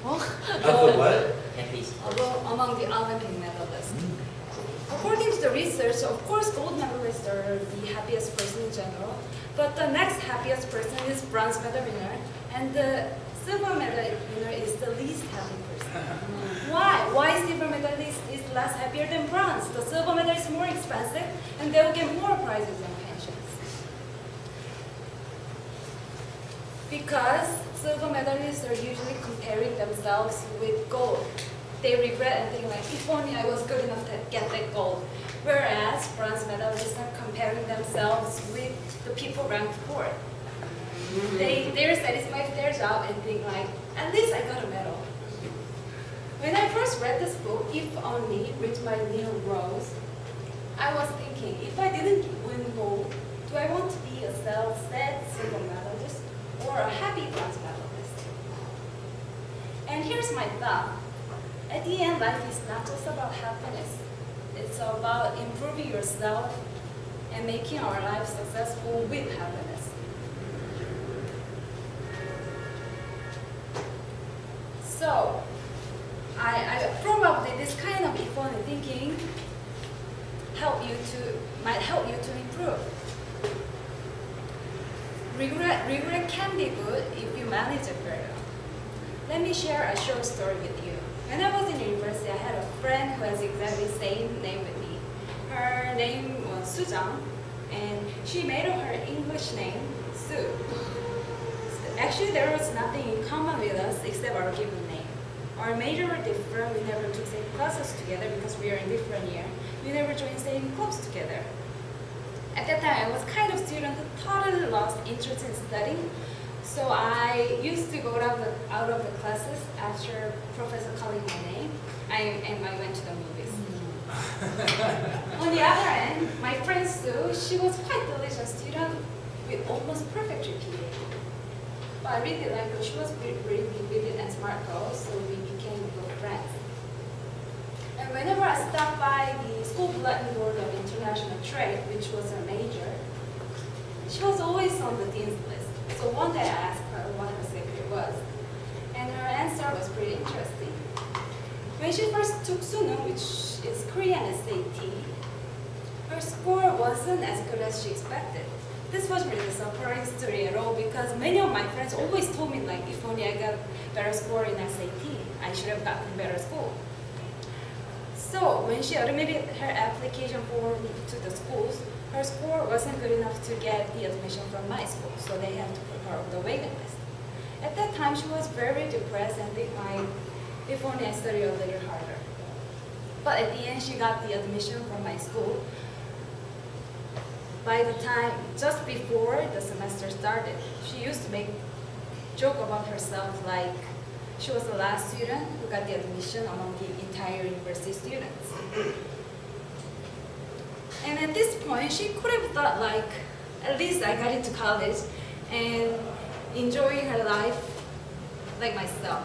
Of the what? Among the Olympic medalists. According to the research, of course, gold medalists are the happiest person in general, but the next happiest person is bronze medal winner, and the silver medal winner is the least happy person. Why? Why silver medalist is less happier than bronze? The silver medal is more expensive, and they will get more prizes and pensions. Because silver medalists are usually comparing themselves with gold. They regret and think like, if only I was good enough to get that gold. Whereas bronze medalists are comparing themselves with the people ranked fourth. They're satisfied with their job and think like, at least I got a medal. When I first read this book, If Only, written by Neil Rose, I was thinking, if I didn't win gold, do I want to be a sad silver medalist or a happy bronze medalist? And here's my thought. At the end, life is not just about happiness. It's about improving yourself and making our life successful with happiness. So, I probably this kind of if-only thinking might help you to improve. Regret can be good if you manage it very well. Let me share a short story with you. When I was in university, I had a friend who has exactly the same name with me. Her name was Soojeong, and she made her English name Soo. Actually, there was nothing in common with us except our given name. Our major were different. We never took same classes together because we are in different year. We never joined same clubs together. At that time, I was kind of student who totally lost interest in studying. So I used to go out of the classes after professor calling my name, and I went to the movies. On the other end, my friend Sue, she was quite diligent student with almost perfect GPA. But I really liked her. She was really witty and smart girl, so we became good friends. And whenever I stopped by the school bulletin board of international trade, which was her major, she was always on the dean's list. So one day I asked her what her secret was, and her answer was pretty interesting. When she first took Suneung, which is Korean SAT, her score wasn't as good as she expected. This was really a surprising story at all because many of my friends always told me like, if only I got better score in SAT, I should have gotten better school. So when she admitted her application form to the schools, her score wasn't good enough to get the admission from my school, so they had to put her on the waiting list. At that time, she was very depressed and think like, if only I studied a little harder. But at the end, she got the admission from my school. By the time, just before the semester started, she used to make joke about herself like she was the last student who got the admission among the entire university students. And at this point, she could have thought like, at least I got into college and enjoying her life like myself.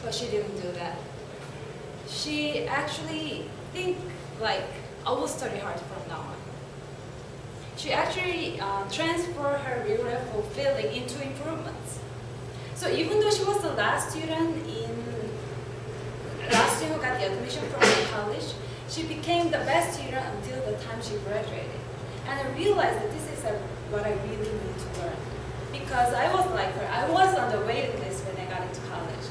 But she didn't do that. She actually think like, I will study hard from now on. She actually transferred her regret for failing into improvements. So even though she was the last student who got the admission from the college, she became the best student until the time she graduated. And I realized that this is what I really need to learn. Because I was like her, I was on the waiting list when I got into college.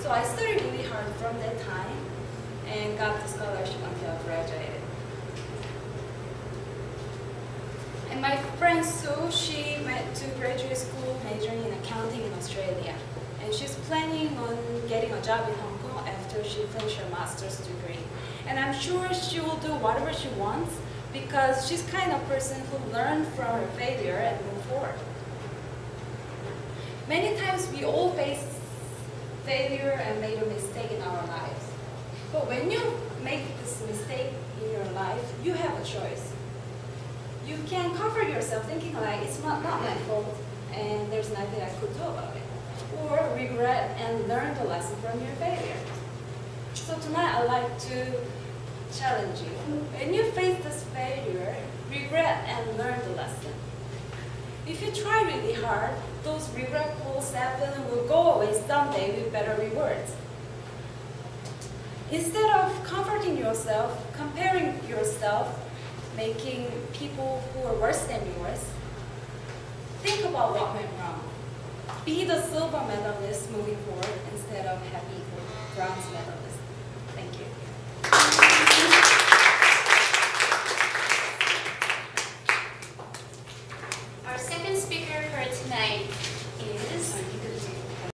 So I studied really hard from that time and got the scholarship until I graduated. And my friend Sue, she went to graduate school majoring in accounting in Australia. And she's planning on getting a job in Hong Kong after she finishes her master's degree. And I'm sure she will do whatever she wants because she's the kind of person who learned from her failure and move forward. Many times we all face failure and made a mistake in our lives. But when you make this mistake in your life, you have a choice. You can comfort yourself thinking like, it's not my fault and there's nothing I could do about it. Or regret and learn the lesson from your failure. So tonight I'd like to challenge you. When you face this failure, regret and learn the lesson. If you try really hard, those regretful, sad feelings will go away someday with better rewards. Instead of comforting yourself, comparing yourself, making people who are worse than yours, think about what went wrong. Be the silver medalist moving forward instead of happy bronze medalist. Thank you.